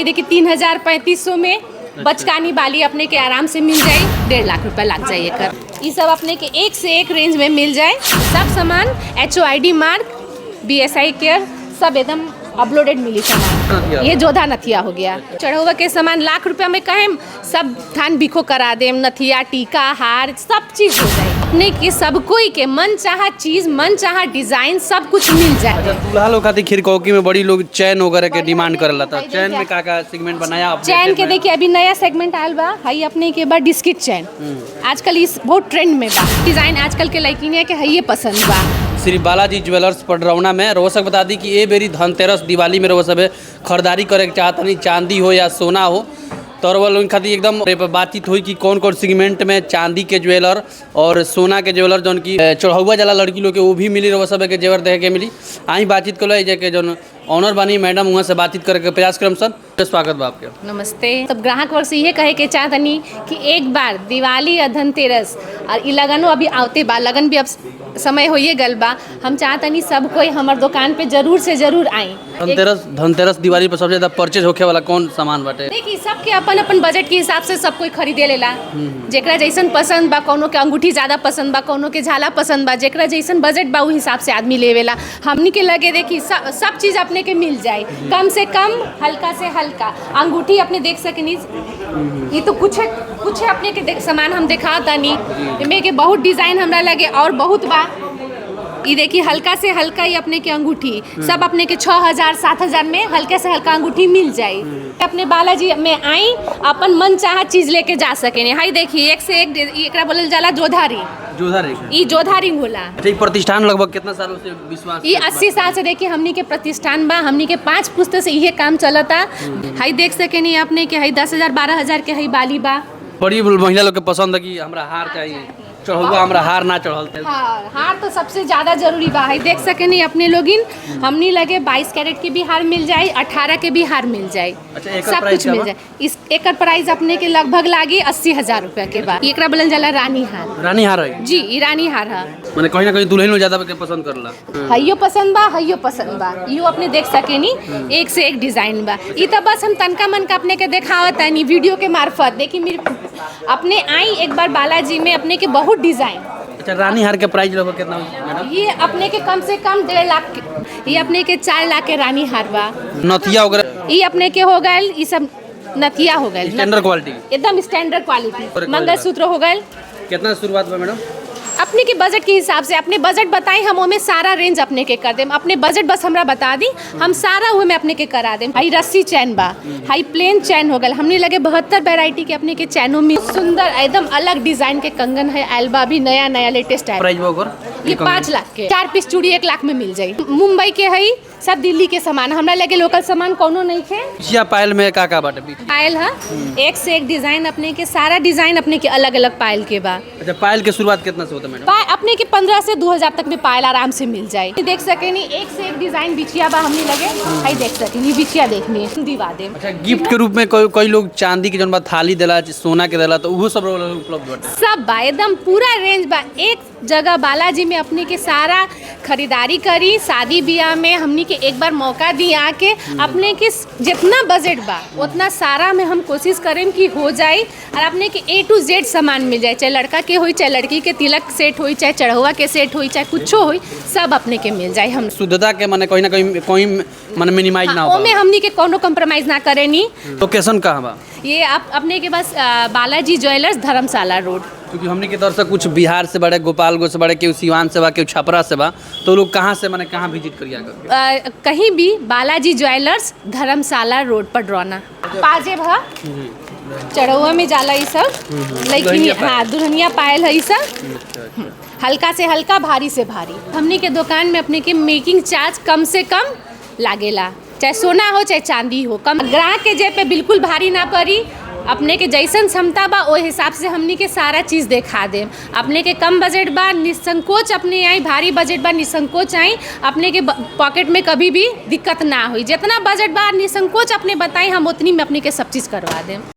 देखिए 3000-3500 में बचकानी बाली अपने के आराम से मिल जाए, 1.5 लाख रुपया लग जाए कर। ये सब अपने के एक से एक रेंज में मिल जाए। सब सामान HOID मार्क, BSI केयर सब एकदम अपलोडेड मिली सामान। ये जोधा नथिया हो गया। चढ़ौवा के सामान लाख रुपया में कहें सब थान बिखो करा देम, नथिया टीका हार सब चीज हो जाए। अपने के सब कोई के मन चाहा चीज, मन चाहा डिजाइन सब कुछ मिल जाए। अच्छा, दूल्हा लोग खातिर खिरकौकी में बड़ी लोग चैन वगैरह के डिमांड करला था। चैन में का सेगमेंट बनाया आपने? चैन के देखिए अभी नया सेगमेंट आयल बा, हई अपने के बा डिस्किट चैन। आजकल इस बहुत ट्रेंड में बा। डिजाइन आजकल के लड़किनिया के हइये पसंद बा। श्री बालाजी ज्वेलर्स पडरौना में रोहसक बता दी कि ये बेरी धनतेरस दिवाली में रोहस खरीदारी करे के चाहता नहीं, चांदी हो या सोना हो तो लोग खातिर एकदम बातचीत हुई कि कौन कौन सेगमेंट में चांदी के ज्वेलर और सोना के ज्वेलर जौन की चढ़ौवा जला लड़की लोग के वो भी मिली रोहस के जेवर देखे के मिली। आई बातचीत कल जाके जो ऑनर बानी मैडम वहाँ से बातचीत करे के प्रयास करम सर। स्वागत बा आपके। नमस्ते। तब ग्राहक वर्ग से ये कहे के चाहतनी कि एक बार दिवाली या धनतेरस और लगनो अभी आवते बा, लगन भी अब समय होइए गल बा, हम चाहतनी सब कोई हमार दुकान पे जरूर से जरूर आई। धनतेरस दिवाली पर सबसे ज्यादा परचेज होखे वाला कौन सामान बाटे? देखिए सबके अपन अपन बजट के हिसाब से सब कोई खरीदे लेला। जेकरा जैसन पसंद बा, कोनो के अंगूठी ज्यादा पसंद बा, कोनो के झाला पसंद बा, जेकरा जैसन बजट बा उ हिसाब से आदमी लेवेला। हमनी के लगे देखी सब चीज अपने के मिल जाए, कम से कम हल्का से हल्का। अंगूठी अपने देख सकनी, ये तो कुछ है अपने के सामान हम दिखा तानी, इनमें के बहुत डिजाइन हमरा लगे और बहुत बा। ये देखिए हल्का से हल्का ही अपने के अंगूठी सब अपने के 6000-7000 में हल्के से हल्का अंगूठी मिल जाए। अपने बालाजी में आई अपन मन चाहा चीज लेके जा सके। हाई देखिए एक से एक एकरा बोलल जाला जोधा रिंग। ई जोधा रिंग होला। अच्छा, प्रतिष्ठान लगभग कितना सालों से विश्वास? ये 80 साल से देखिए हमनी के प्रतिष्ठान बा, हमनी के 5 पुस्ते से इहे काम चलता। हाई देख सके नहीं अपने के, हाई 10,000-12,000 के हाई बाली बा। बड़ी महिला लोग के पसंद है कि हमरा हार चाहिए, चढ़ौवा हमरा हार ना चढ़ल। हाँ, हार तो सबसे ज्यादा जरूरी बा। है देख सके नहीं अपने लोगिन हमनी लगे 22 कैरेट के भी हार मिल जाए, 18 के भी हार मिल जाए। अच्छा, सब कुछ मिल जाए। इस एकर प्राइस अपने के लगभग लागी 80,000 रुपया के बाद। एकरा बोलल जाला रानी हार है जी। ई रानी हार है, माने कहीं ना कहीं दुल्हन लोग ज्यादा पसंद करला। हइयो पसंद बा। यो अपने देख सके नी एक से एक डिजाइन बा। ई तो बस हम तनका मन का अपने के दिखावत है नी वीडियो के मार्फत। देखी मेरे अपने आई एक बार बालाजी में अपने के बहुत डिजाइन। अच्छा, रानी हार के प्राइस लगभग कितना मैडम? ये अपने के कम से कम 1.5 लाख के, ये अपने के 4 लाख के रानी हार बा। नथिया वगैरह ये अपने के हो गए, ये सब नथिया हो गए स्टैंडर्ड क्वालिटी, एकदम स्टैंडर्ड क्वालिटी। मंगलसूत्र हो गए। कितना शुरुआत बा मैडम? अपने के बजट के हिसाब से अपने बजट बताई, हम ओमे सारा रेंज अपने के कर देम। अपने बजट बस हमरा बता दी, हम सारा वो में अपने के करा देम। हाई रस्सी चैन बा, हाई प्लेन चैन हो गल। हमने लगे 72 वैरायटी के अपने के चैनों में सुंदर एकदम अलग डिजाइन के कंगन है। एल्बा भी नया लेटेस्ट है। प्राइस ये 5 लाख के 4 पीस चूड़ी 1 लाख में मिल जाये। मुंबई के है सब, दिल्ली के सामान हमरा लगे लोकल सामान कोनो नहीं थे। पायल में का बाटे? पायल है एक से एक डिजाइन अपने के, सारा डिजाइन अपने के अलग अलग पायल के बा। अच्छा, पायल के शुरुआत कितना से होता है मैडम? अपने के 15 से 2000 तक में पायल आराम से मिल जाए। देख सके नहीं एक से एक डिजाइन बिछिया बा हमने लगे। हाई देख सके नहीं बिछिया देखनी दिवा दे। अच्छा, गिफ्ट के रूप में कोई लोग चांदी के जन बा थाली देला, सोना के देला, तो वो सब उपलब्ध बाटे? सब बा, एकदम पूरा रेंज बा। एक जगह बालाजी में अपने के सारा खरीदारी करी। शादी ब्याह में हमनी के एक बार मौका दी आके अपने के जितना बजट बा उतना सारा में हम कोशिश करें कि हो जाए और अपने के A to Z सामान मिल जाए। चाहे लड़का के हो, चाहे लड़की के तिलक सेट हो, चाहे चढ़ौवा के सेट हो, चाहे कुछ हो, सब अपने के मिल जाए। हम शुद्धता के माने कहीं ना कहीं माने मिनिमाइज ना हो, ओमे हमनी के कोनो कॉम्प्रोमाइज ना करे नी। लोकेशन कहाँ बा? ये आप अपने के बस बालाजी ज्वेलर्स धर्मशाला रोड। क्योंकि हमने की तरफ से कुछ बिहार से बड़े, गोपालगंज से बड़े, केहू सिवान से बा, केहू छपरा से बा, तो लोग कहाँ से माने कहाँ विजिट करिया कर? कहीं भी बालाजी ज्वेलर्स धर्मशाला रोड पर ड्रोना पाजेब है। चढ़ौवा में जाला ये सब लेकिन हाँ दुल्हनिया पायल है ये सब। हल्का से हल्का, भारी से भारी। हमने के दुकान में अपने के मेकिंग चार्ज कम से कम लागेला, चाहे सोना हो चाहे चांदी हो। कम ग्राहक के जेब पे बिल्कुल भारी ना पड़ी। अपने के जैसन क्षमता बा ओ हिसाब से हमनी के सारा चीज़ दिखा देम। अपने के कम बजट बा निसंकोच अपने आई, भारी बजट बा निसंकोच आई। अपने के पॉकेट में कभी भी दिक्कत ना हुई। जितना बजट बा निसंकोच अपने बताई, हम उतनी में अपने के सब चीज़ करवा देम।